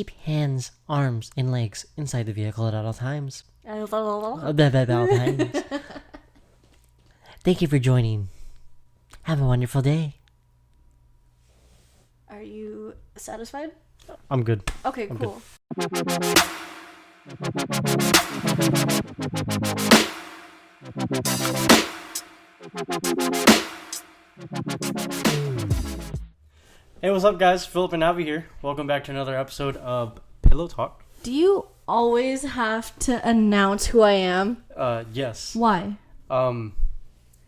Keep hands, arms, and legs inside the vehicle at all times. At all times. Thank you for joining. Have a wonderful day. Are you satisfied? I'm good. Okay, cool. Hey, what's up, guys? Philip and Abby here. Welcome back to another episode of Pillow Talk. Do you always have to announce who I am? Yes. Why?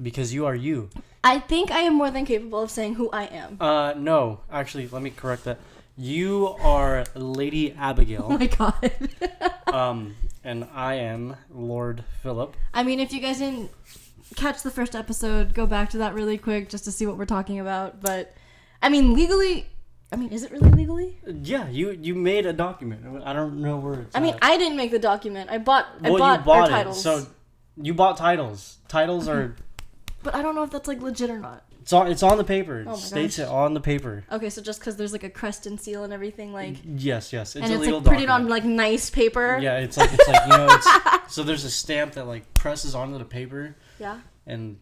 Because you are you. I think I am more than capable of saying who I am. No. Actually, let me correct that. You are Lady Abigail. Oh my god. And I am Lord Philip. I mean, if you guys didn't catch the first episode, go back to that really quick just to see what we're talking about. But, I mean, legally... I mean, is it really legally? Yeah, you made a document. I don't know where it's at. I didn't make the document. I bought you bought our it. titles. So, you bought titles. Titles are... But I don't know if that's, like, legit or not. It's on the paper. Oh It states gosh. it on the paper. Okay, so just because there's, like, a crest and seal and everything, like... Yes. It's and a it's, legal like, printed document. on, like, nice paper. Yeah, it's like it's so there's a stamp that like presses onto the paper. Yeah. And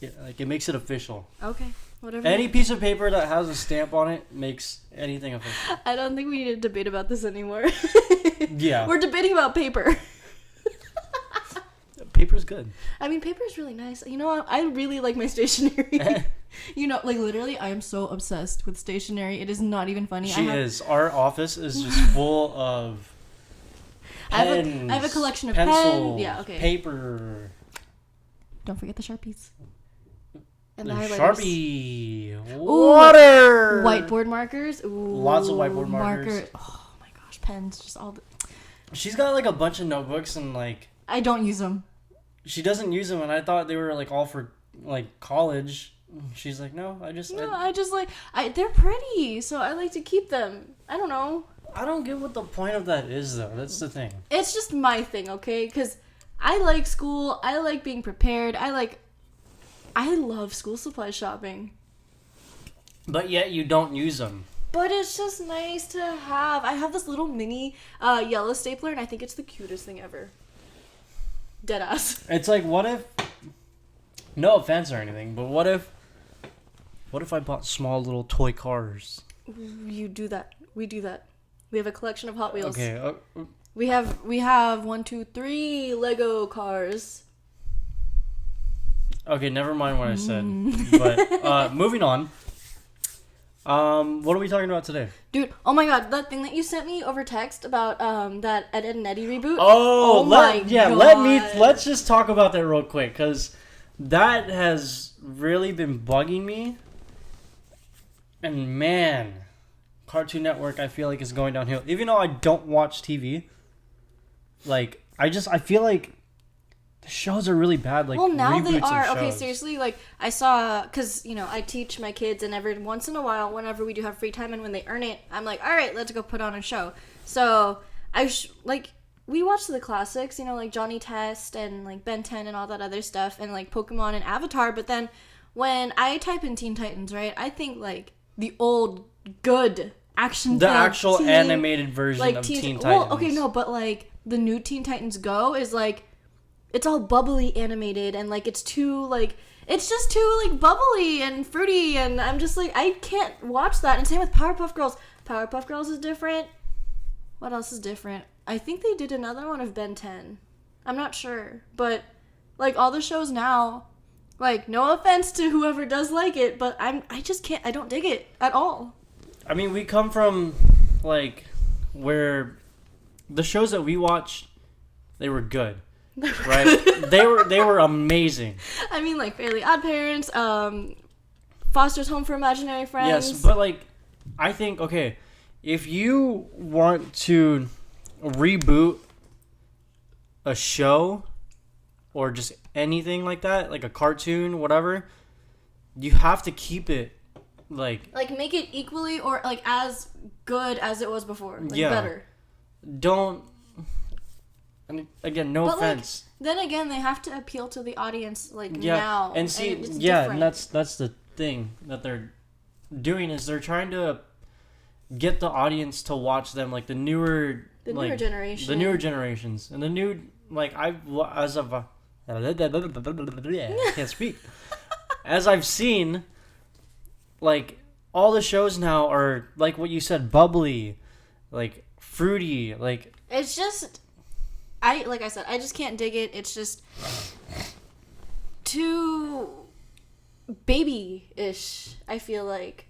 it makes it official. Okay. Whatever. Any piece of paper that has a stamp on it makes anything official. I don't think we need to debate about this anymore. Yeah. We're debating about paper. Paper's good. I mean, paper is really nice. You know, I really like my stationery. You know, like literally, I am so obsessed with stationery. It is not even funny. She is. Our office is just full of pens. I have a collection of pencils, paper. Don't forget the Sharpies. And the Sharpie. Ooh, Water. Whiteboard markers. Ooh, lots of whiteboard markers. Oh my gosh, pens. Just all the... She's got like a bunch of notebooks and like... I don't use them. She doesn't use them, and I thought they were like all for like college. She's like, no, I just like they're pretty, so I like to keep them. I don't know. I don't get what the point of that is, though. That's the thing. It's just my thing, okay? Because I like school. I like being prepared. I love school supply shopping. But yet you don't use them. But it's just nice to have. I have this little mini yellow stapler, and I think it's the cutest thing ever. Deadass. It's like, what if... No offense or anything, but what if I bought small little toy cars? You do that. We do that. We have a collection of Hot Wheels. Okay. We have 1, 2, 3 Lego cars. Okay, never mind what I said. But moving on. What are we talking about today? Dude, oh my god, that thing that you sent me over text about that Ed, and Eddie reboot. Oh my god. Let's just talk about that real quick, because that has really been bugging me. And man, Cartoon Network, I feel like, is going downhill. Even though I don't watch TV, like I feel like the shows are really bad. Like, well, now reboots they are. of Okay, shows. seriously, like I saw, because you know I teach my kids, and every once in a while, whenever we do have free time and when they earn it, I'm like, all right, let's go put on a show. So we watch the classics, you know, like Johnny Test and like Ben 10 and all that other stuff, and like Pokemon and Avatar. But then when I type in Teen Titans, right, I think like the old good action. The actual animated version like of Teen Titans. Well, okay, no, but like the new Teen Titans Go is like, it's all bubbly animated, and like it's just too like bubbly and fruity, and I'm just like, I can't watch that. And same with Powerpuff Girls. Powerpuff Girls is different. What else is different? I think they did another one of Ben 10. I'm not sure, but like all the shows now, like no offense to whoever does like it, but I just can't. I don't dig it at all. I mean, we come from like where the shows that we watched, they were good. Right? they were amazing. I mean, like Fairly Odd Parents, Foster's Home for Imaginary Friends. Yes, but like, I think, okay, if you want to reboot a show or just anything like that, like a cartoon, whatever, you have to keep it like make it equally or like as good as it was before. Like, yeah. Better. Don't. I mean, again, no offense. Like, then again, they have to appeal to the audience yeah. now. And see, and yeah, different. And that's the thing that they're doing, is they're trying to get the audience to watch them, like the newer generation. the newer generations, and the new like I can't speak. As I've seen, like all the shows now are like what you said, bubbly, like fruity, like it's just like I said, I just can't dig it. It's just too baby-ish, I feel like.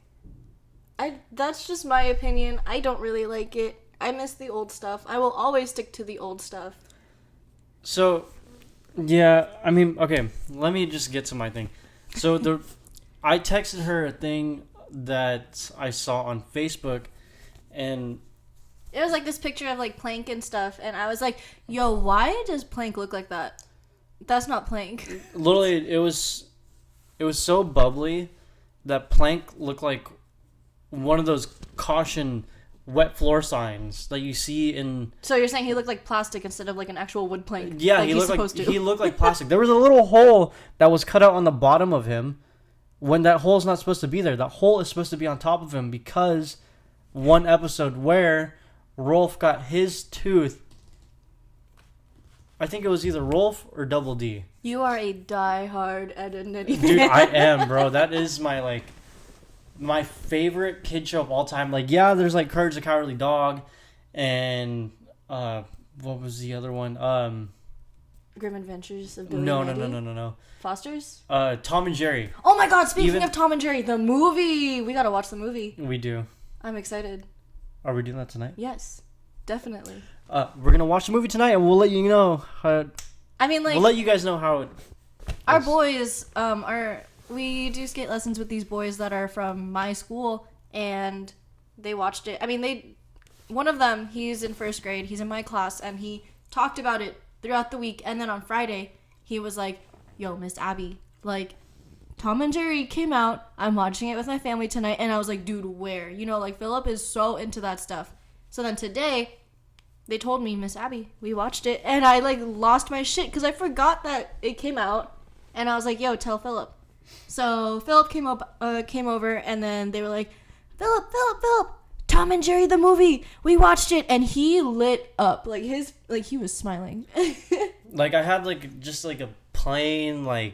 That's just my opinion. I don't really like it. I miss the old stuff. I will always stick to the old stuff. So, yeah, I mean, okay, let me just get to my thing. So I texted her a thing that I saw on Facebook, and it was like this picture of like Plank and stuff, and I was like, yo, why does Plank look like that? That's not Plank. Literally, it was so bubbly that Plank looked like one of those caution wet floor signs that you see in. So you're saying he looked like plastic instead of like an actual wood plank? Yeah, like he looked like plastic. There was a little hole that was cut out on the bottom of him when that hole's not supposed to be there. That hole is supposed to be on top of him because one episode where Rolf got his tooth. I think it was either Rolf or Double D. You are a die-hard Ed and Eddie fan. Dude, I am, bro. That is my favorite kid show of all time. Like, yeah, there's like Courage the Cowardly Dog, and what was the other one? Grim Adventures of Billy No. and Eddie? Foster's? Tom and Jerry. Oh my God! Speaking of Tom and Jerry, the movie. We gotta watch the movie. We do. I'm excited. Are we doing that tonight? Yes, definitely. We're gonna watch the movie tonight, and we'll let you know how. I mean, like, we'll let you guys know how it. Our boys we do skate lessons with these boys that are from my school, and they watched it. I mean, one of them, he's in first grade, he's in my class, and he talked about it throughout the week, and then on Friday, he was like, yo, Miss Abby, like, Tom and Jerry came out, I'm watching it with my family tonight, and I was like, dude, where? You know, like, Philip is so into that stuff. So then today, they told me, Miss Abby, we watched it, and I, like, lost my shit, because I forgot that it came out, and I was like, yo, tell Philip. So Philip came over, and then they were like, Philip, Tom and Jerry the movie, we watched it, and he lit up, like he was smiling. Like I had just a plain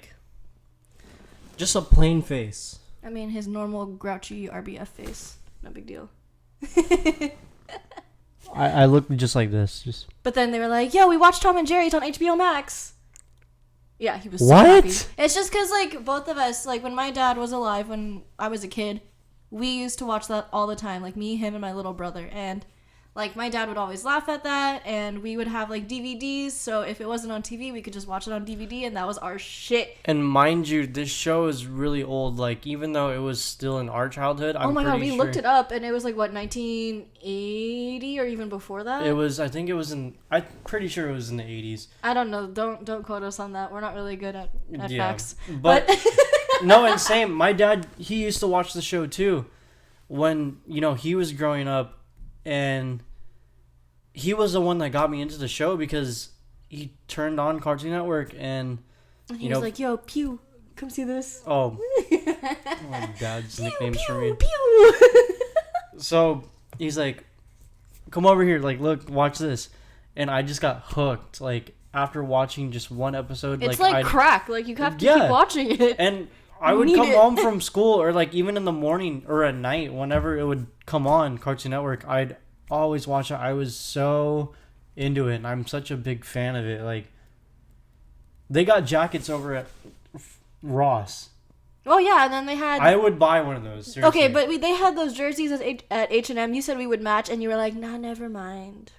just a plain face. I mean, his normal grouchy RBF face, no big deal. I look just like this. But then they were like, yo, we watched Tom and Jerry, it's on HBO Max. Yeah, he was so what? happy. It's just because, like, both of us, like, when my dad was alive, when I was a kid, we used to watch that all the time. Like, me, him, and my little brother. And, like, my dad would always laugh at that, and we would have, like, DVDs. So if it wasn't on TV, we could just watch it on DVD, and that was our shit. And mind you, this show is really old. Like, even though it was still in our childhood, I'm pretty sure. Oh my God, we looked it up, and it was, like, what, 1980 or even before that? I'm pretty sure it was in the 80s. I don't know. Don't quote us on that. We're not really good at facts. But no, and same. My dad, he used to watch the show too when, he was growing up, and he was the one that got me into the show because he turned on Cartoon Network, and he was like, yo, Pew, come see this. Oh, Dad's nicknames for me. Pew. So he's like, come over here, like, look, watch this. And I just got hooked, like, after watching just one episode. It's like crack, like, you have to keep watching it. And I would come home from school, or, like, even in the morning or at night, whenever it would come on Cartoon Network, I'd always watch it. I was so into it, and I'm such a big fan of it. Like, they got jackets over at Ross. Oh, yeah, and then they had... I would buy one of those, seriously. Okay, but they had those jerseys at H&M. You said we would match, and you were like, nah, never mind.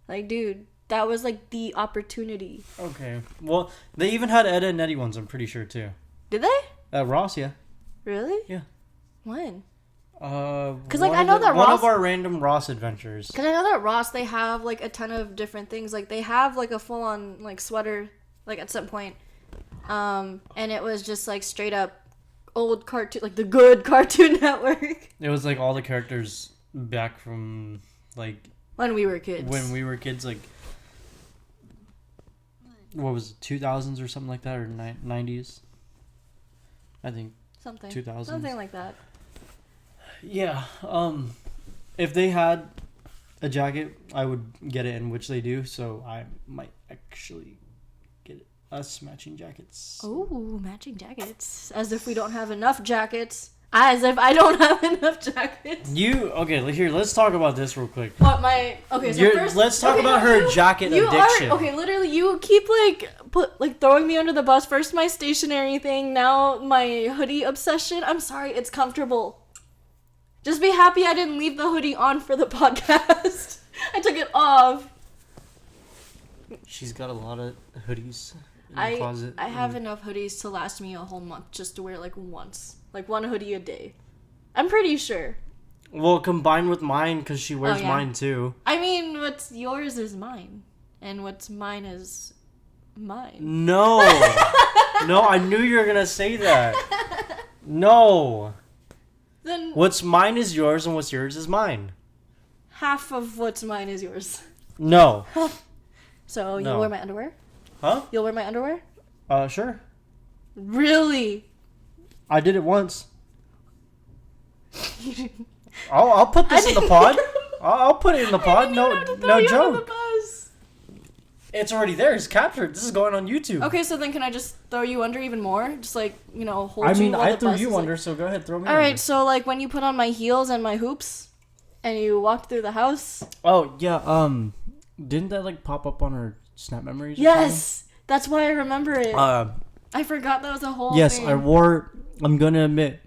Like, dude, that was, like, the opportunity. Okay. Well, they even had Ed and Eddie ones, I'm pretty sure, too. Did they? At Ross, yeah. Really? Yeah. When? Because, like, I know that Ross... One of our random Ross adventures. Because I know that Ross, they have, like, a ton of different things. Like, they have, like, a full-on, like, sweater, like, at some point. And it was just, like, straight up old cartoon, like, the good Cartoon Network. It was, like, all the characters back from, like... When we were kids. Like, what was it, 2000s or something like that, or 90s? I think. Something. 2000s. Something like that. Yeah. if they had a jacket, I would get it, in which they do. So I might actually get us matching jackets. Oh, matching jackets. As if we don't have enough jackets. As if I don't have enough jackets. Okay, here, let's talk about this real quick. What, okay, so first... Let's talk about her jacket addiction. Literally, you keep, throwing me under the bus. First my stationery thing, now my hoodie obsession. I'm sorry, it's comfortable. Just be happy I didn't leave the hoodie on for the podcast. I took it off. She's got a lot of hoodies in the closet. I have enough hoodies to last me a whole month just to wear, once. One hoodie a day. I'm pretty sure. Well, combined with mine, because she wears mine too. I mean, what's yours is mine. And what's mine is mine. No. No, I knew you were going to say that. No. Then what's mine is yours and what's yours is mine. Half of what's mine is yours. No. So, you'll wear my underwear? Huh? You'll wear my underwear? Sure. Really? I did it once. I'll put this in the pod. I'll put it in the pod. No joke. It's already there. It's captured. This is going on YouTube. Okay, so then can I just throw you under even more? Just hold you. I threw you under, so go ahead, throw me under. Alright, so when you put on my heels and my hoops and you walked through the house. Oh, yeah, didn't that pop up on her Snap memories? Yes! That's why I remember it. I forgot that was a whole thing. Yes, I'm gonna admit,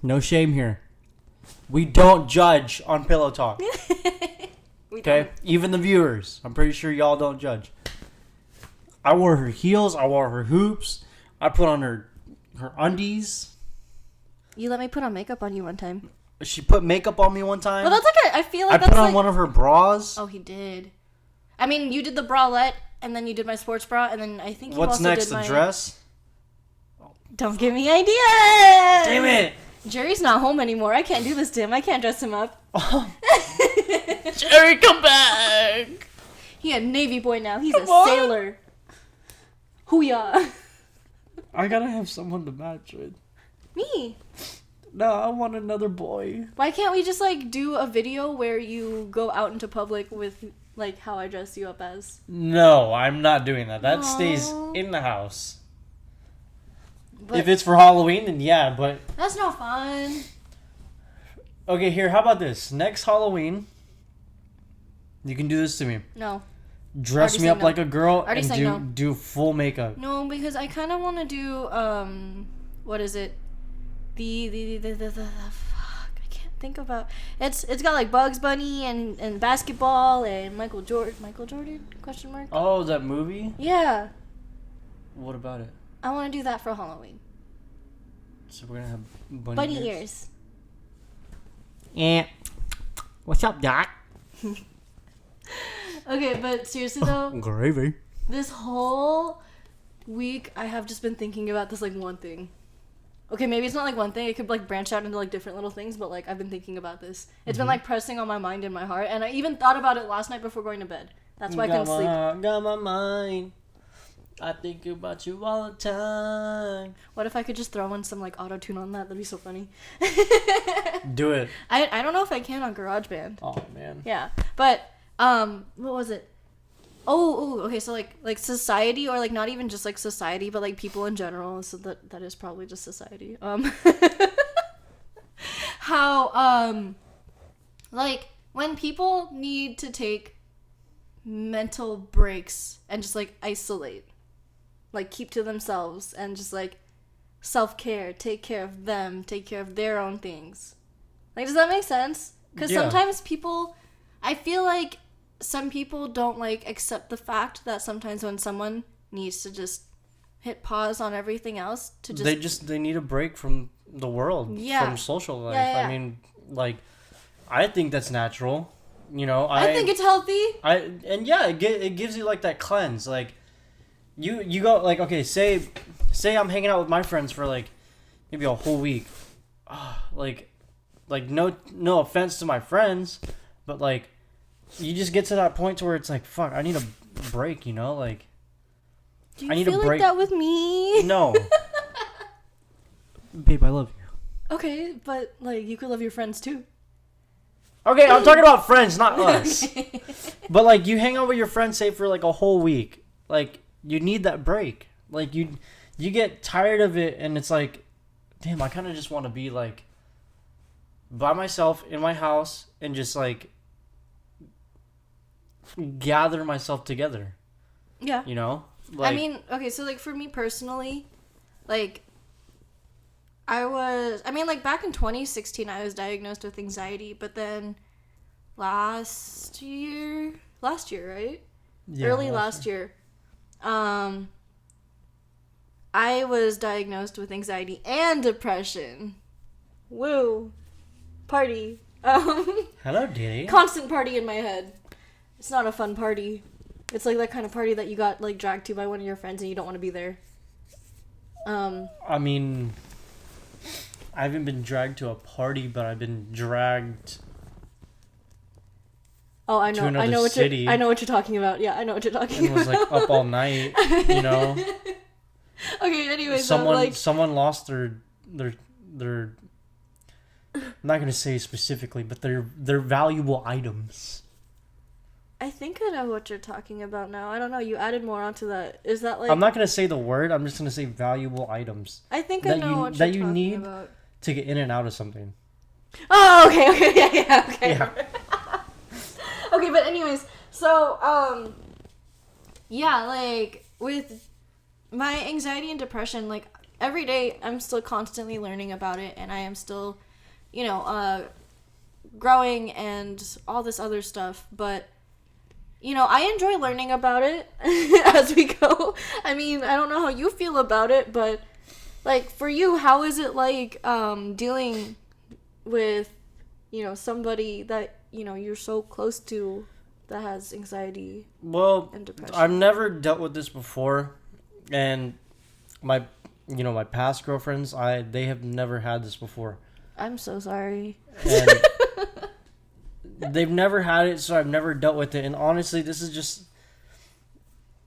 no shame here. We don't judge on Pillow Talk. Okay? Even the viewers. I'm pretty sure y'all don't judge. I wore her heels. I wore her hoops. I put on her undies. You let me put on makeup on you one time. She put makeup on me one time. Well, that's I feel like I put on one of her bras. Oh, he did. I mean, you did the bralette, and then you did my sports bra, and then I think you What's also next, did the dress? Don't give me ideas! Damn it! Jerry's not home anymore. I can't do this to him. I can't dress him up. Jerry, come back! He a Navy boy now. He's a sailor. Hoo-yah. I gotta have someone to match with. Me. No, I want another boy. Why can't we just do a video where you go out into public with how I dress you up as? No, I'm not doing that. That stays in the house. But if it's for Halloween, then yeah, but... That's no fun. Okay, here, how about this? Next Halloween, you can do this to me. No. Dress me up like a girl and do full makeup. No, because I kind of want to do, what is it? The fuck, I can't think about... It's got Bugs Bunny and basketball and Michael Jordan? Question mark? Oh, that movie? Yeah. What about it? I want to do that for Halloween. So we're gonna have bunny ears. Yeah. What's up, Doc? Okay, but seriously though, gravy. This whole week I have just been thinking about this one thing. Okay, maybe it's not one thing. It could branch out into different little things, but I've been thinking about this. It's been pressing on my mind and my heart, and I even thought about it last night before going to bed. That's why I couldn't sleep. Got my mind. I think about you all the time. What if I could just throw in some auto-tune on that? That'd be so funny. Do it. I don't know if I can on GarageBand. Oh man. Yeah, but what was it? Oh, okay. So like society, or not even just society, but people in general. So that is probably just society. How when people need to take mental breaks and just isolate. Keep to themselves and just self-care, take care of them, take care of their own things. Does that make sense? Because sometimes I feel some people don't accept the fact that sometimes when someone needs to just hit pause on everything else to they need a break from the world, from social life. Yeah. I mean, I think that's natural. I think it's healthy. It gives you that cleanse. You go okay. Say I'm hanging out with my friends for maybe a whole week. No offense to my friends, but you just get to that point to where it's fuck. I need a break. Do you I need feel a break. that with me? No, babe, I love you. Okay, but you could love your friends too. Okay, I'm talking about friends, not us. But like, you hang out with your friends, say for like a whole week. Like, you need that break. Like, you get tired of it, and it's like, damn, I kind of just want to be like by myself in my house and just like gather myself together. Yeah. You know? Like, I mean, okay, so like for me personally, like like back in 2016 I was diagnosed with anxiety, but then last year, right? yeah, Early last year. I was diagnosed with anxiety and depression. Woo. Party. Hello, Diddy. Constant party in my head. It's not a fun party. It's like that kind of party that you got like dragged to by one of your friends and you don't want to be there. I mean, I haven't been dragged to a party, but I've been dragged. Oh, I know. To another I know what city. I know what you're talking about. Yeah, I know what you're talking And about. was like up all night, you know. Okay, anyway, someone lost their I'm not gonna say specifically, but their valuable items. I think I know what you're talking about now. I don't know. You added more onto that. Is that like? I'm not gonna say the word. I'm just gonna say valuable items I think I know what that you're you talking need about. to get in and out of something. Oh, okay, yeah, okay. Yeah. Okay, but anyways, so yeah, like with my anxiety and depression, like every day I'm still constantly learning about it, and I am still, growing and all this other stuff, but I enjoy learning about it as we go. I mean, I don't know how you feel about it, but like for you, how is it like dealing with somebody that you're so close to that has anxiety and depression? I've never dealt with this before, and my past girlfriends, they have never had this before. I'm so sorry. And they've never had it, so I've never dealt with it. And honestly, this is just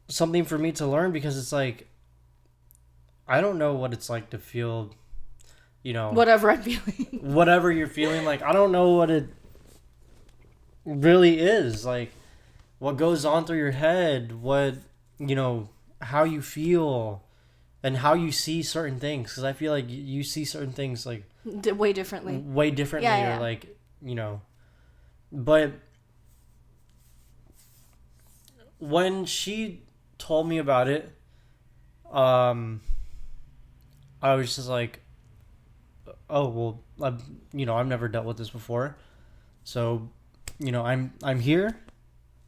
something for me to learn, because it's like, I don't know what it's like to feel, whatever I'm feeling. Whatever you're feeling. Like, I don't know what it really is. Like, what goes on through your head, what, how you feel, and how you see certain things. Because I feel like you see certain things, like, way differently. Yeah. Or, like, But when she told me about it, I was just like, oh, well, I've never dealt with this before. So, I'm here.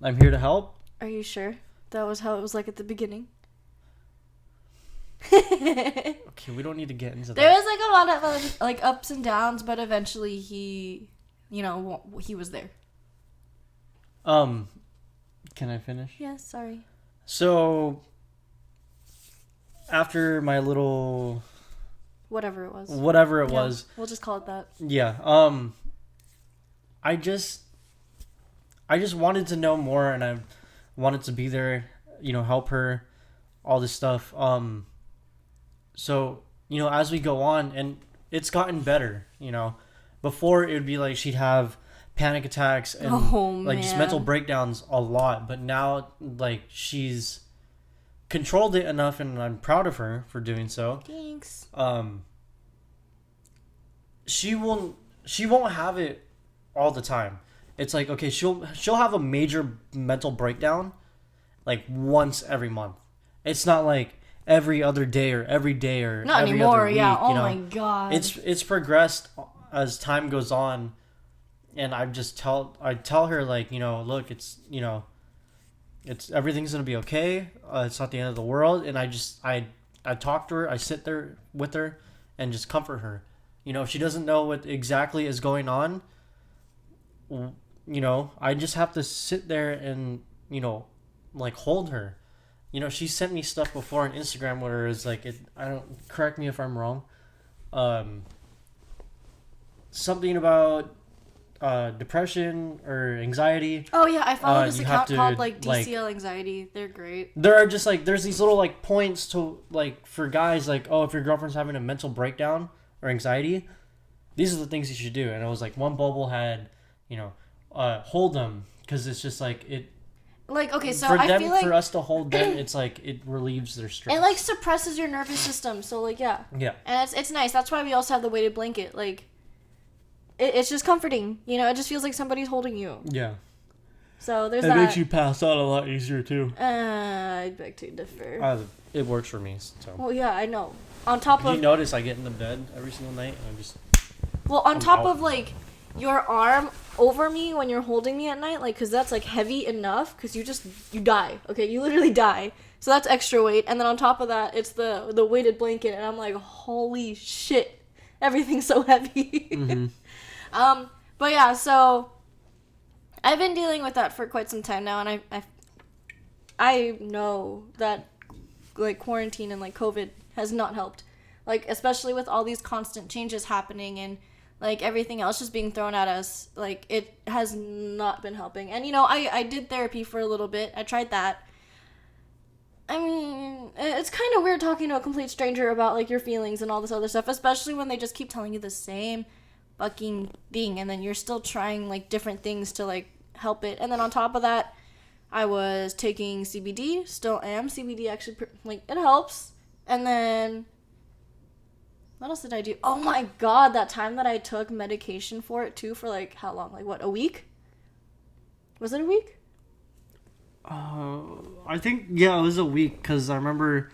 I'm here to help. Are you sure that was how it was like at the beginning? Okay, we don't need to get into that. There was like a lot of like ups and downs, but eventually he was there. Can I finish? Yeah, sorry. So, after my little whatever it was, we'll just call it that. Yeah. I just wanted to know more, and I wanted to be there, help her, all this stuff. So, as we go on, and it's gotten better, Before it would be like she'd have panic attacks and just mental breakdowns a lot, but now like she's controlled it enough, and I'm proud of her for doing so. Thanks. She won't have it all the time. It's like, okay, she'll have a major mental breakdown like once every month. It's not like every other day or every day or not every anymore. other week, Yeah. Oh my god. It's progressed as time goes on, and I tell her, like, look, it's it's everything's gonna be okay. It's not the end of the world, and I talk to her. I sit there with her and just comfort her. If she doesn't know what exactly is going on, I just have to sit there and like hold her. She sent me stuff before on Instagram where it's like, correct me if I'm wrong, something about depression or anxiety. Oh yeah, I follow this you account have to, called like DCL Anxiety. They're great. There are just like, there's these little like points to like for guys, like, oh, if your girlfriend's having a mental breakdown or anxiety, these are the things you should do. And it was like, one bubble had hold them, because it's just like it. Like, okay, so for I them, feel like for us to hold them, it's like it relieves their stress. it like suppresses your nervous system. So like, yeah. Yeah. And it's nice. That's why we also have the weighted blanket. Like, it's just comforting. You know, it just feels like somebody's holding you. Yeah. So there's it that. It makes you pass out a lot easier too. I beg to differ. It works for me. So. Well, yeah, I know. On top of. You notice I get into bed every single night and I just. Well, on top of like your arm over me when you're holding me at night, like, because that's like heavy enough, because you die. Okay, you literally die. So that's extra weight, and then on top of that, it's the weighted blanket, and I'm like, holy shit, everything's so heavy. Mm-hmm. But yeah, so I've been dealing with that for quite some time now, and I know that like quarantine and like COVID has not helped, like especially with all these constant changes happening and like everything else just being thrown at us, like it has not been helping. And you know, I did therapy for a little bit. I tried that. I mean, it's kind of weird talking to a complete stranger about like your feelings and all this other stuff, especially when they just keep telling you the same fucking thing, and then you're still trying like different things to like help it. And then on top of that, I was taking CBD, still am. CBD actually like it helps. And then what else did I do? Oh my god, that time that I took medication for it too, for like how long? Like what, a week? Was it a week? I think, yeah, it was a week, because I remember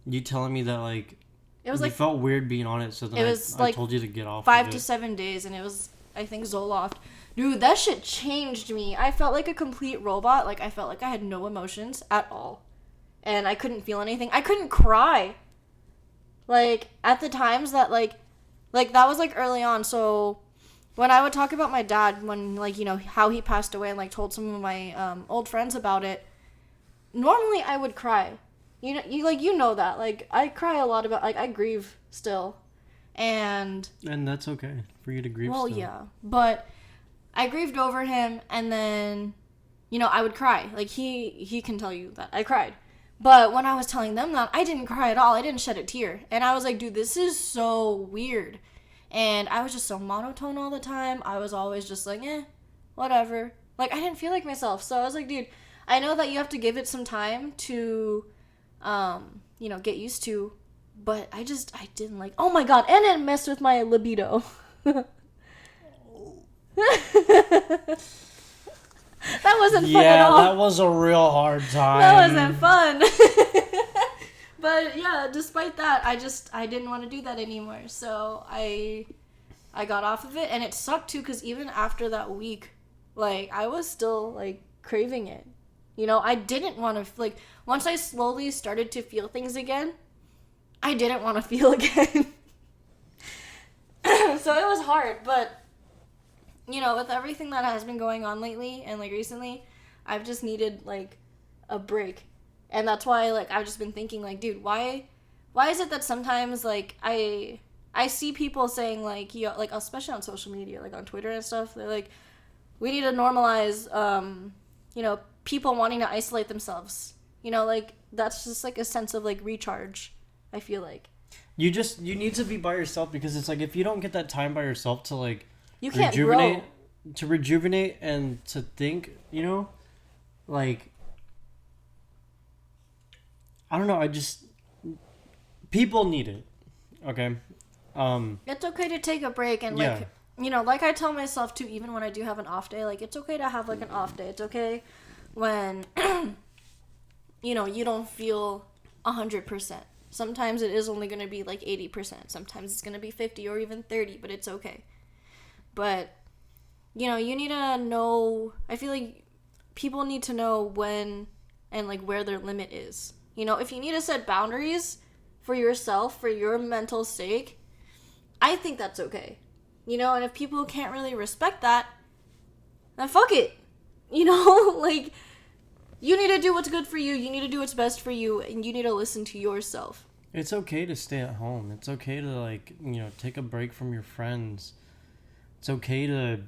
you telling me that like it was you like felt weird being on it, so then I told you to get off 5 of to it. 7 days, and it was, I think, Zoloft. Dude, that shit changed me. I felt like a complete robot. Like I felt like I had no emotions at all, and I couldn't feel anything. I couldn't cry. Like, at the times that, like, that was, like, early on, so when I would talk about my dad, when, like, you know, how he passed away and, like, told some of my, old friends about it, normally I would cry. You know that. Like, I cry a lot about, like, I grieve still, and that's okay for you to grieve still. Well, yeah, but I grieved over him, and then, you know, I would cry. Like, he can tell you that I cried. But when I was telling them that, I didn't cry at all. I didn't shed a tear. And I was like, dude, this is so weird. And I was just so monotone all the time. I was always just like, whatever. Like, I didn't feel like myself. So I was like, dude, I know that you have to give it some time to, you know, get used to. But I didn't like, oh my god. And it messed with my libido. That wasn't fun at all. Yeah, that was a real hard time. That wasn't fun. But yeah, despite that, I didn't want to do that anymore. So I got off of it, and it sucked too, because even after that week, like, I was still like craving it. You know, I didn't want to, like, once I slowly started to feel things again, I didn't want to feel again. So it was hard, but you know, with everything that has been going on lately and like recently, I've just needed like a break. And that's why like I've just been thinking like, dude, why is it that sometimes like I see people saying like, you know, like especially on social media, like on Twitter and stuff, they're like, we need to normalize you know, people wanting to isolate themselves. You know, like that's just like a sense of like recharge, I feel like. You need to be by yourself, because it's like if you don't get that time by yourself to like you can't grow. To rejuvenate and to think, you know, like, I don't know, people need it, okay? It's okay to take a break, and like, you know, like I tell myself too, even when I do have an off day, like, it's okay to have like an off day. It's okay when, you know, you don't feel 100%. Sometimes it is only going to be like 80%. Sometimes it's going to be 50 or even 30, but it's okay. But, you know, you need to know, I feel like people need to know when and like where their limit is. You know, if you need to set boundaries for yourself, for your mental sake, I think that's okay. You know, and if people can't really respect that, then fuck it. You know, like, you need to do what's good for you. You need to do what's best for you, and you need to listen to yourself. It's okay to stay at home. It's okay to, like, you know, take a break from your friends. It's okay to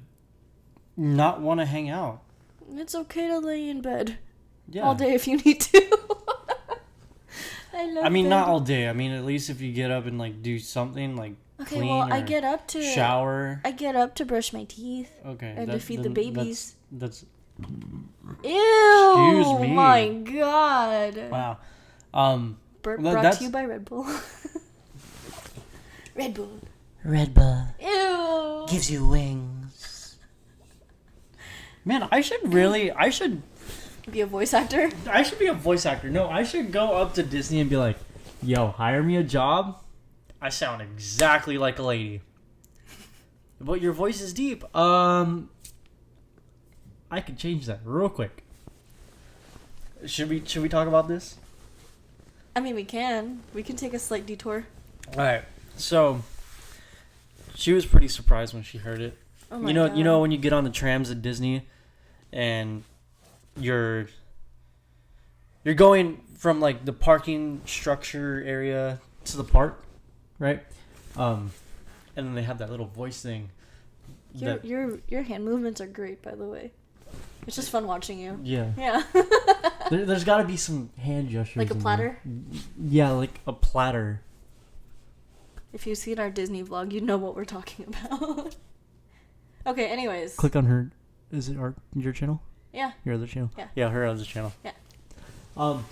not want to hang out. It's okay to lay in bed all day if you need to. I mean, not all day. I mean, at least if you get up and, like, do something, like, Okay, clean well, or I get up to shower. I get up to brush my teeth. Okay. And to feed the babies. That's Ew! Excuse me. My God. wow. Brought to you by Red Bull. Red Bull. Red Bull Ew. gives you wings. Man, I should Be a voice actor. I should be a voice actor. No, I should go up to Disney and be like, "Yo, hire me a job. I sound exactly like a lady, but your voice is deep. I could change that real quick. Should we talk about this? I mean, we can take a slight detour. All right. So she was pretty surprised when she heard it. Oh my you God. know when you get on the trams at Disney, and you're going from like the parking structure area to the park, right? And then they have that little voice thing. Your hand movements are great, by the way. It's just fun watching you. Yeah. Yeah. There's got to be some hand gestures. Like a platter? Yeah, like a platter. If you've seen our Disney vlog, you know what we're talking about. Okay, anyways. Click on her. Is it your channel? Yeah. Your other channel? Yeah. Yeah, her other channel. Yeah. Oh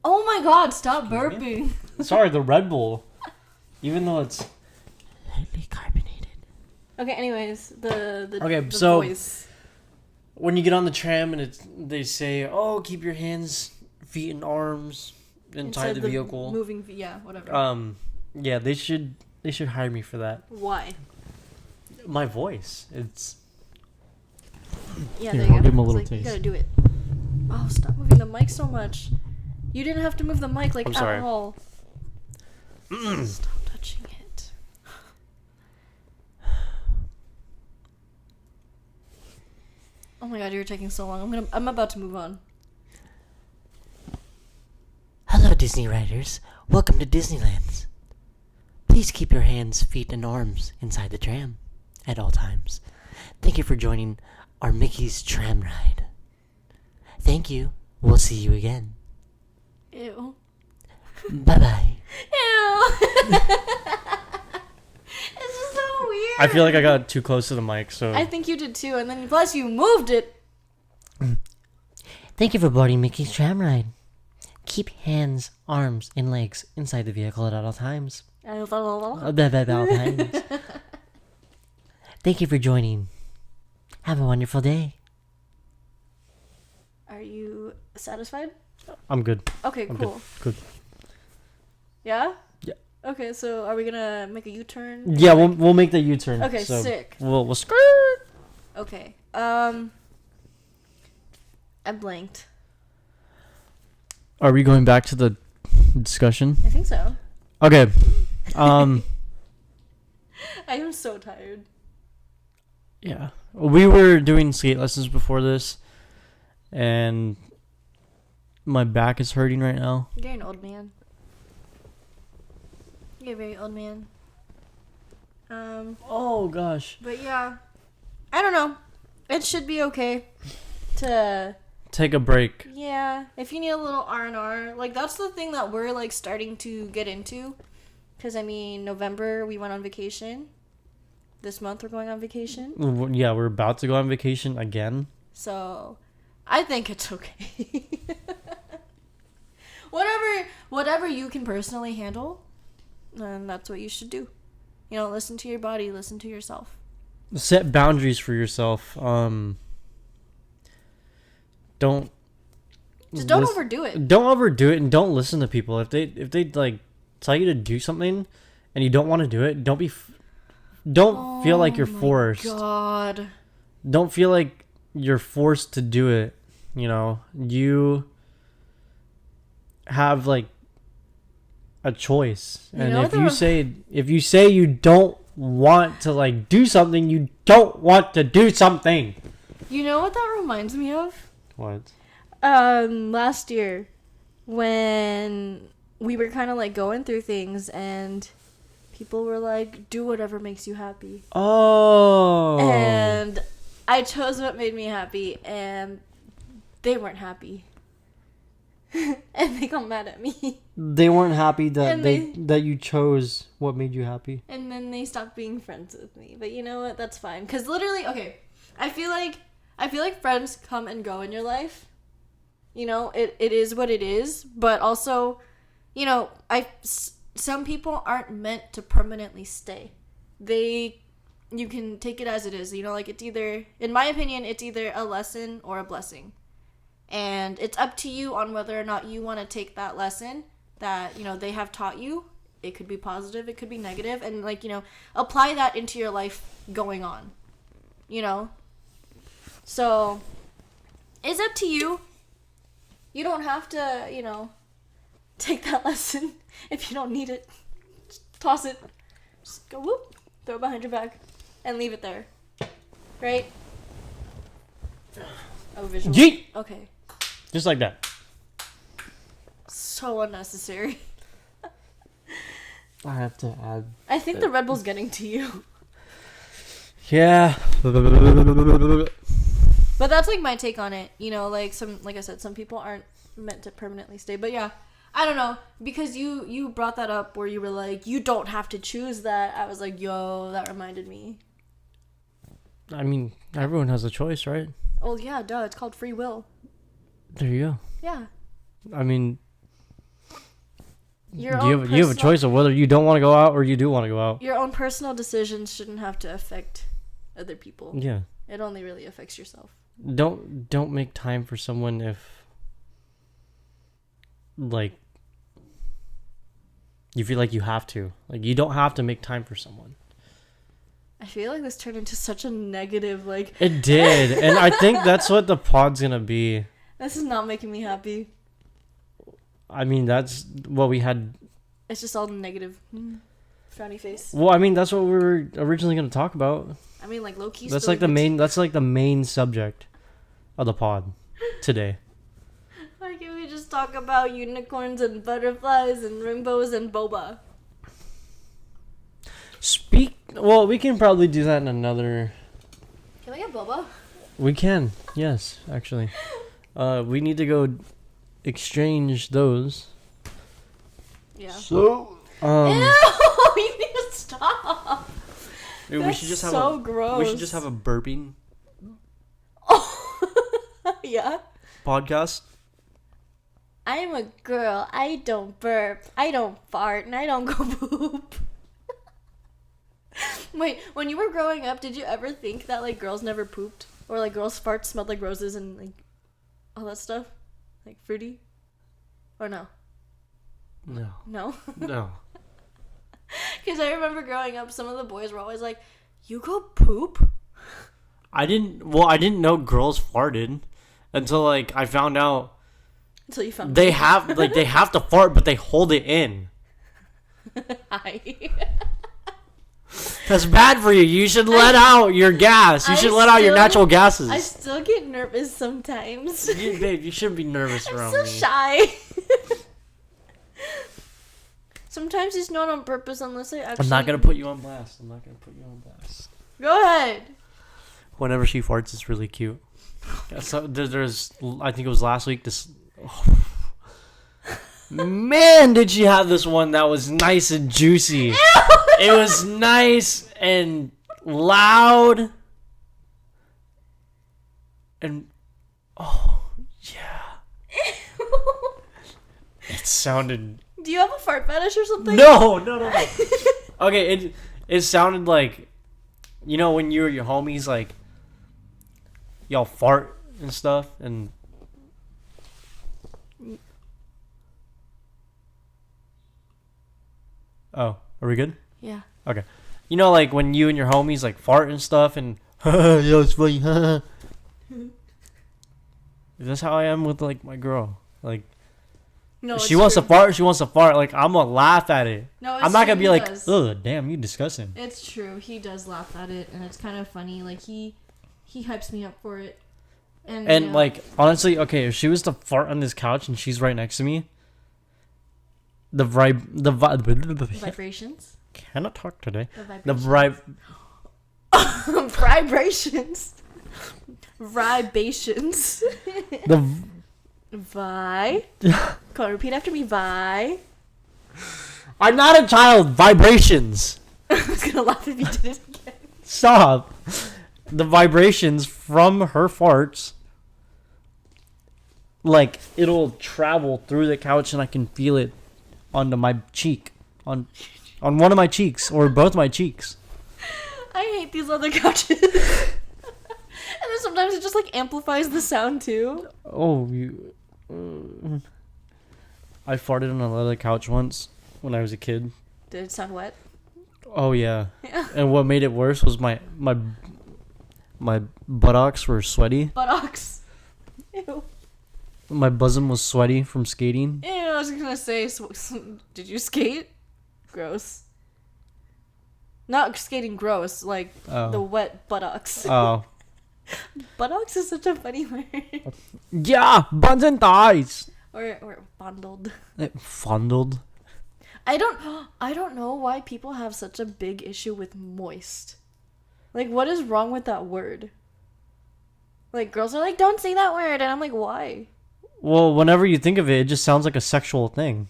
my God! Stop burping. Sorry, the Red Bull. Even though it's highly carbonated. Okay. Anyways, the the so voice. when you get on the tram and they say, "Oh, keep your hands, feet, and arms inside the vehicle." Moving. Yeah. Whatever. Yeah, they should hire me for that. Why? My voice. It's. Yeah. Here, there you I'll go. give 'em a It's little like, you taste. gotta do it. Oh, stop moving the mic so much. You didn't have to move the mic like I'm sorry. at all. Stop touching it. Oh my God, you're taking so long. I'm about to move on. Hello, Disney riders. Welcome to Disneyland. Please keep your hands, feet, and arms inside the tram at all times. Thank you for joining our Mickey's Tram Ride. Thank you. We'll see you again. Ew. Bye-bye. Ew. It's just so weird. I feel like I got too close to the mic, so. I think you did too, and then plus you moved it. Thank you for boarding Mickey's Tram Ride. Keep hands, arms, and legs inside the vehicle at all times. At all times. Thank you for joining. Have a wonderful day. Are you satisfied? I'm good. Okay, I'm cool. Good. Yeah? Yeah. Okay, so are we gonna make a U-turn? Yeah, we'll make the U-turn. Okay, so sick. We'll skirt. Okay. I blanked. Are we going back to the discussion? I think so. Okay. I am so tired. Yeah. We were doing skate lessons before this, and my back is hurting right now. You're an old man. You're a very old man. Oh gosh. But yeah, I don't know. It should be okay to Take a break. yeah. If you need a little R&R, like that's the thing that we're like starting to get into. Cause I mean, November we went on vacation. This month we're going on vacation. Yeah, we're about to go on vacation again. So, I think it's okay. Whatever you can personally handle, then that's what you should do. You know, listen to your body, listen to yourself. Set boundaries for yourself. Don't overdo it. Don't overdo it, and don't listen to people. If they like tell you to do something and you don't want to do it, don't feel like you're forced. God. Don't feel like you're forced to do it. You know, you have like a choice, and if you say you don't want to like do something, you don't want to do something. You know what that reminds me of? What? Last year when we were kind of like going through things and people were like, do whatever makes you happy. Oh. And I chose what made me happy, and they weren't happy. and they got mad at me. They weren't happy that And that you chose what made you happy. And then they stopped being friends with me. But you know what? That's fine. Because literally, okay, I feel like friends come and go in your life. You know, it is what it is. But also, you know, some people aren't meant to permanently stay. You can take it as it is. You know, like it's either, in my opinion, it's either a lesson or a blessing. And it's up to you on whether or not you want to take that lesson that, you know, they have taught you. It could be positive, it could be negative, and like, you know, apply that into your life going on. You know? So it's up to you. You don't have to, you know, take that lesson if you don't need it. Just toss it. Just go whoop, throw it behind your back, and leave it there. Right? Oh, visual. Yeet! Okay. Just like that. So unnecessary. I have to add. I think the Red Bull's getting to you. Yeah. But that's like my take on it. You know, like I said, some people aren't meant to permanently stay. But yeah, I don't know, because you brought that up where you were like, you don't have to choose that. I was like, yo, that reminded me. I mean, everyone has a choice, right? Oh yeah, duh. It's called free will. There you go. Yeah. I mean, You have a choice of whether you don't want to go out or you do want to go out. Your own personal decisions shouldn't have to affect other people. Yeah. It only really affects yourself. Don't make time for someone if, like, you feel like you have to. Like, you don't have to make time for someone. I feel like this turned into such a negative, like... It did. And I think that's what the pod's gonna be. This is not making me happy. I mean, that's what we had. It's just all negative. Frowny face. Well, I mean, that's what we were originally gonna talk about. I mean, like, low-key... That's like the main subject of the pod today. Why can't we just talk about unicorns and butterflies and rainbows and boba? Well, we can probably do that in another... Can I get boba? We can, yes, actually. We need to go exchange those. Yeah. So, Ew! You need to stop! dude, That's so gross. We should just have a burping Oh! Yeah? podcast. I'm a girl. I don't burp. I don't fart. And I don't go poop. Wait, when you were growing up, did you ever think that, like, girls never pooped? Or, like, girls' farts smelled like roses and, like, all that stuff? Like, fruity? Or no? No. No? No. Because I remember growing up, some of the boys were always like, you go poop? I didn't know girls farted until, like, I found out Until you found they have to fart, but they hold it in. Hi. That's bad for you. You should let out your gas. You should let out your natural gases. I still get nervous sometimes. Babe, you shouldn't be nervous I'm around so me. shy. Sometimes it's not on purpose unless I actually... I'm not going to put you on blast. Go ahead. Whenever she farts, it's really cute. Yeah, so there's, I think it was last week, this... Man, did she have this one that was nice and juicy. It was nice and loud. And, oh, yeah. It sounded... Do you have a fart fetish or something? No. Okay, it sounded like, you know, when you or your homies, like, y'all fart and stuff, and... Oh, are we good? Yeah. Okay. You know, like, when you and your homies, like, fart and stuff, and... Yo, it's funny, That's how I am with, like, my girl. Like... No, she wants to fart. Like, I'm gonna laugh at it. No, I'm not gonna be like, does. ugh, damn, you disgusting. It's true. He does laugh at it, and it's kind of funny. Like, he hypes me up for it. And And like, honestly, okay, if she was to fart on this couch and she's right next to me, vibrations. Cannot talk today. The vibrations. Vibrations. Vibrations. Vi. Come on, repeat after me. Vi. I'm not a child. Vibrations. I was gonna laugh if you did it again. Stop. The vibrations from her farts, like, it'll travel through the couch and I can feel it onto my cheek. On one of my cheeks or both my cheeks. I hate these leather couches. And then sometimes it just like amplifies the sound too. Oh, I farted on a leather couch once when I was a kid. Did it sound wet? Oh yeah. Yeah. And what made it worse was my buttocks were sweaty. Buttocks. Ew. My bosom was sweaty from skating. Ew, I was gonna say, did you skate? Gross. Not skating gross, like the wet buttocks. Oh. Buttocks is such a funny word. Yeah, buns and thighs. Or fondled. Fondled. I don't know why people have such a big issue with moist. Like, what is wrong with that word? Like, girls are like, don't say that word, and I'm like, why? Well, whenever you think of it, it just sounds like a sexual thing.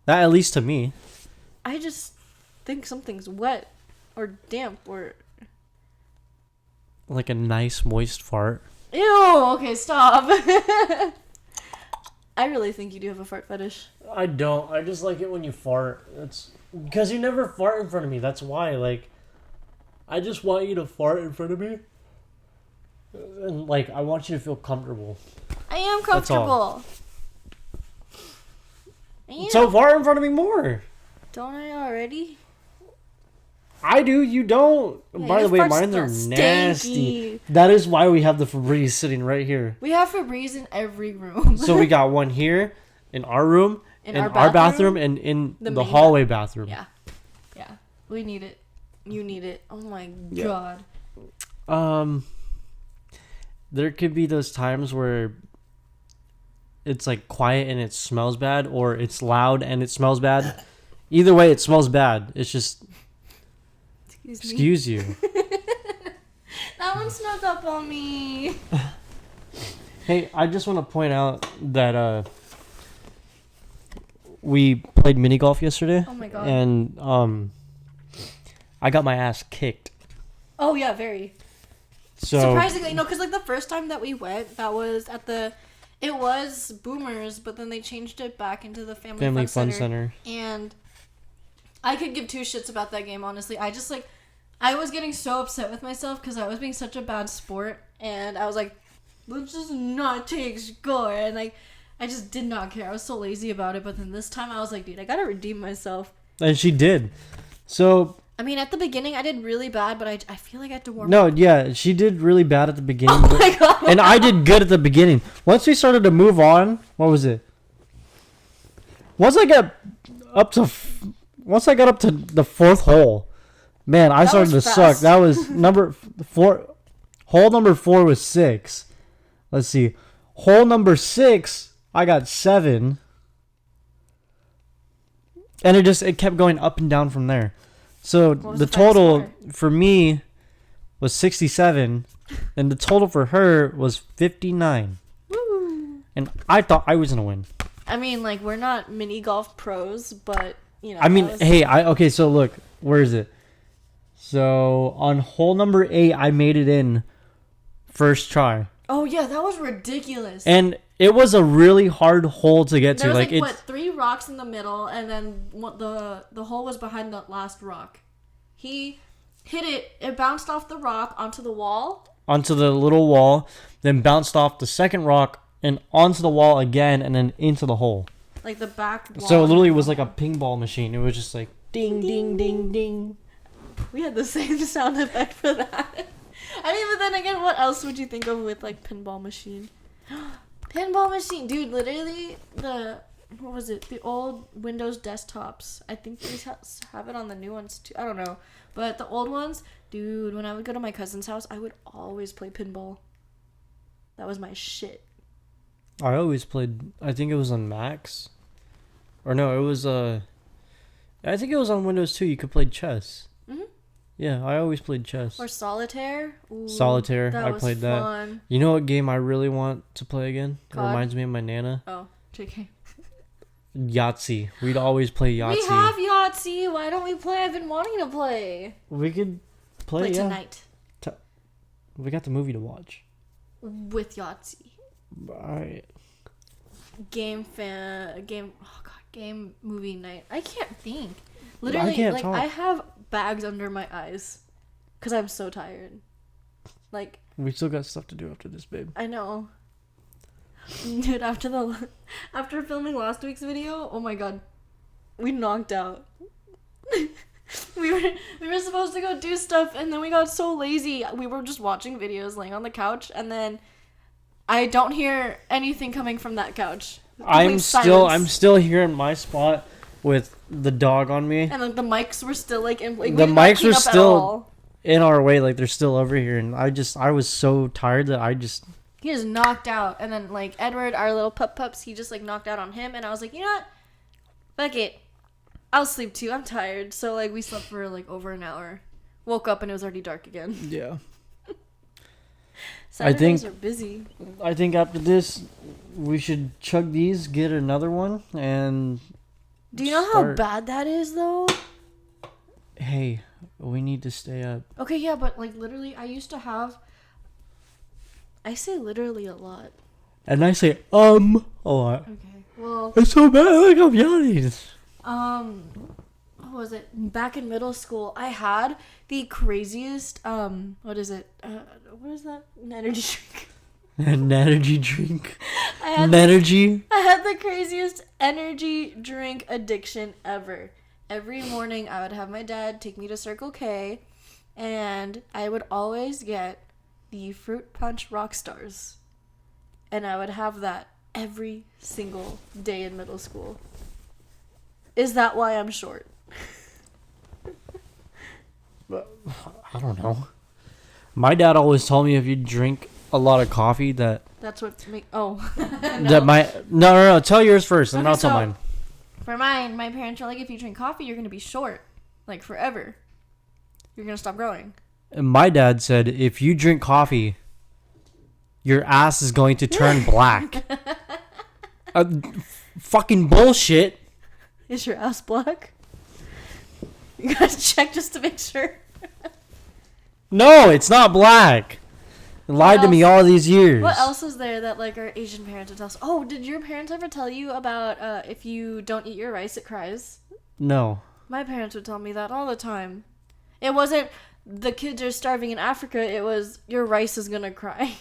That, at least to me. I just think something's wet or damp or Like a nice moist fart. ew. Okay, stop. I really think you do have a fart fetish. I don't. I just like it when you fart. It's because you never fart in front of me. That's why. Like, I just want you to fart in front of me. And, like, I want you to feel comfortable. I am That's all. comfortable. So fart in front of me more. Don't I already? I do. You don't. Yeah, By the your way, farts mine are smell nasty. stanky. That is why we have the Febreze sitting right here. We have Febreze in every room. So we got one here, in our room, in our bathroom, and in the main hallway bathroom. Yeah. Yeah. We need it. You need it. Oh my Yeah. god. There could be those times where it's like quiet and it smells bad, or it's loud and it smells bad. Either way, it smells bad. It's just excuse you. That one snuck up on me. Hey, I just want to point out that we played mini golf yesterday. Oh my god. And I got my ass kicked. Oh yeah, very. So Surprisingly, no, because like the first time that we went, that was at it was Boomers, but then they changed it back into the Family Fun Center. And I could give two shits about that game, honestly. I just like, I was getting so upset with myself because I was being such a bad sport, and I was like, let's just not take score, and like, I just did not care. I was so lazy about it, but then this time I was like, dude, I gotta redeem myself. And she did. So I mean, at the beginning, I did really bad, but I feel like I had to warm no, up. yeah, she did really bad at the beginning. Oh my god. And I did good at the beginning. Once we started to move on, what was it? Once I got up to the fourth hole, man, I started to suck. That was number 4. Hole number 4 was 6. Let's see. Hole number 6, I got 7. And it kept going up and down from there. So the total for me was 67, and the total for her was 59. Woo. And I thought I was gonna win. I mean, like, we're not mini golf pros, but, you know. I mean, okay, so look, where is it? So on hole number 8, I made it in first try. Oh, yeah, that was ridiculous. And it was a really hard hole to get to. There was, like, what, 3 rocks in the middle, and then the hole was behind the last rock. He hit it bounced off the rock onto the wall. Onto the little wall, then bounced off the second rock, and onto the wall again, and then into the hole. Like the back wall. So it literally was like a ping pong machine. It was just like ding, ding, ding, ding. We had the same sound effect for that. I mean, but then again, what else would you think of with, like, pinball machine? Pinball machine. Dude, literally, what was it? The old Windows desktops. I think these have it on the new ones, too. I don't know. But the old ones, dude, when I would go to my cousin's house, I would always play pinball. That was my shit. I always played, I think it was on Macs. Or no, it was, I think it was on Windows too. You could play chess. Mm-hmm. Yeah, I always played chess. Or solitaire. Ooh, Solitaire, that I was played fun. that. You know what game I really want to play again? It COD? reminds me of my Nana. Oh, JK. Yahtzee. We'd always play Yahtzee. We have Yahtzee. Why don't we play? I've been wanting to play. We could play tonight. We got the movie to watch. With Yahtzee. Alright. Game movie night. I can't think. Literally, I can't like talk. I have bags under my eyes because I'm so tired. Like We still got stuff to do after this, babe. I know, dude. After filming last week's video, oh my god, we knocked out. we were supposed to go do stuff, and then we got so lazy. We were just watching videos, laying on the couch, and then I don't hear anything coming from that couch. I'm Silence. still here in my spot with the dog on me. And like the mics were still like in. Like, The we did not mics clean were up at still- all. In our way, like they're still over here, and I was so tired that He just knocked out, and then like Edward, our little pups, he just like knocked out on him, and I was like, you know what? Fuck it, I'll sleep too. I'm tired. So like we slept for like over an hour. Woke up and it was already dark again. yeah. Saturdays are busy. I think after this, we should chug these, get another one, and Do you know how start- bad that is though? Hey, we need to stay up. Okay, yeah, but like literally, I used to have. I say literally a lot. And I say a lot. Okay, well, It's so bad, like I'm yelling. what was it? Back in middle school, I had the craziest, what is it? What is that? An energy drink. An energy drink. I had, An energy. I had the craziest energy drink addiction ever. Every morning, I would have my dad take me to Circle K, and I would always get the Fruit Punch Rockstars. And I would have that every single day in middle school. Is that why I'm short? I don't know. My dad always told me if you drink a lot of coffee that That's what make. Oh, that might no. Tell yours first, and Okay, I'll tell so- mine. For mine, my parents were like, if you drink coffee, you're gonna be short, like forever. You're gonna stop growing. And my dad said if you drink coffee, your ass is going to turn black. Fucking bullshit. Is your ass black? You gotta check just to make sure. No, it's not black. He lied to me all these years. What else is there that like our Asian parents would tell us? Oh, did your parents ever tell you about if you don't eat your rice, it cries? No. My parents would tell me that all the time. It wasn't the kids are starving in Africa. It was your rice is gonna cry.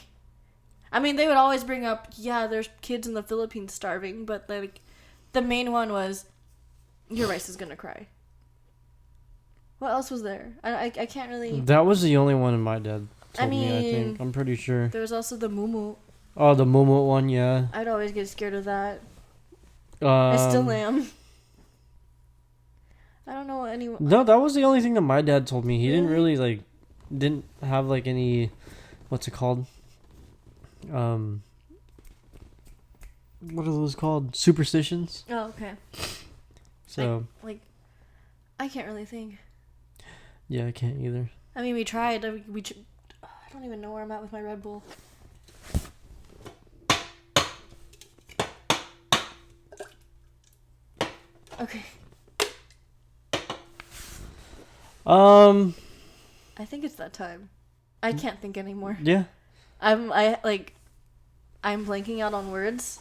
I mean, they would always bring up, yeah, there's kids in the Philippines starving, but like the main one was your rice is gonna cry. What else was there? I can't really. That was the only one my dad I told me, I think. mean- I'm pretty sure. There was also the mumu. Oh, the Momo one, yeah. I'd always get scared of that. I still am. I don't know what anyone. No, that was the only thing that my dad told me. He didn't Really? really, like, didn't have, like, any, what's it called? What are those called? Superstitions? Oh, okay. So, I can't really think. yeah, I can't either. I mean, we tried. I don't even know where I'm at with my Red Bull. Okay. I think it's that time. I can't think anymore. Yeah. I'm blanking out on words.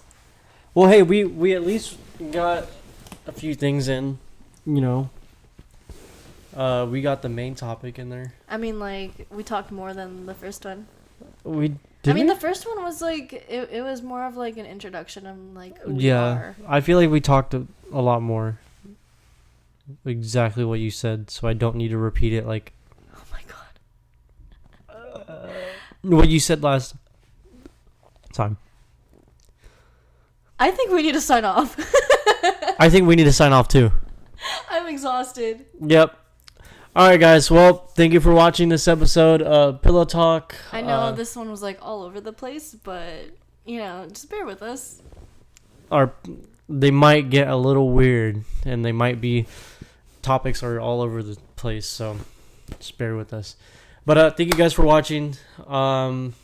Well, hey, we at least got a few things in, you know. We got the main topic in there. I mean, like, we talked more than the first one. We did. I mean, the first one was like, it was more of like an introduction of like who we are. I feel like we talked a lot more. Exactly what you said, so I don't need to repeat it like Oh my god. what you said last time. I think we need to sign off. I think we need to sign off too. I'm exhausted. Yep. All right, guys. Well, thank you for watching this episode of Pillow Talk. I know this one was like all over the place, but you know, just bear with us. They might get a little weird, and they might be topics are all over the place. So just bear with us. But thank you guys for watching. Tune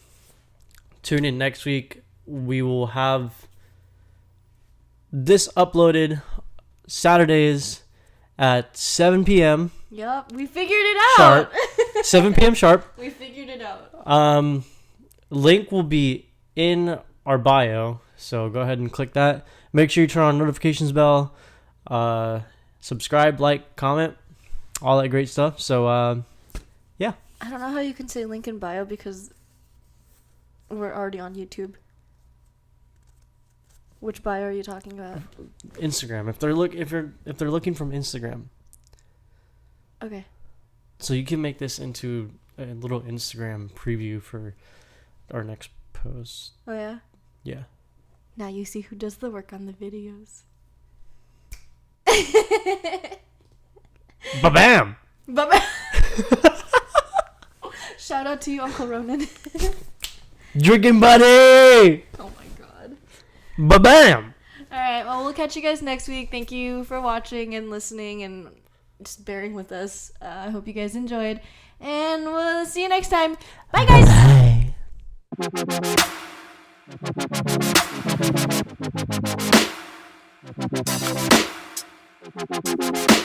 in next week. We will have this uploaded Saturdays at 7 p.m. Yup, we figured it out. Sharp. 7 p.m. sharp. We figured it out. Link will be in our bio, so go ahead and click that. Make sure you turn on notifications bell. Subscribe, like, comment, all that great stuff. So, yeah. I don't know how you can say link in bio because we're already on YouTube. Which bio are you talking about? Instagram. If they're looking from Instagram. Okay. So you can make this into a little Instagram preview for our next post. Oh yeah? Yeah. Now you see who does the work on the videos. Ba-bam! Bye-bye. Shout out to you, Uncle Ronan. Drinking buddy! Oh my god. Ba-bam! Alright, well, we'll catch you guys next week. Thank you for watching and listening and just bearing with us. I hope you guys enjoyed. And we'll see you next time. Bye, guys! Bye.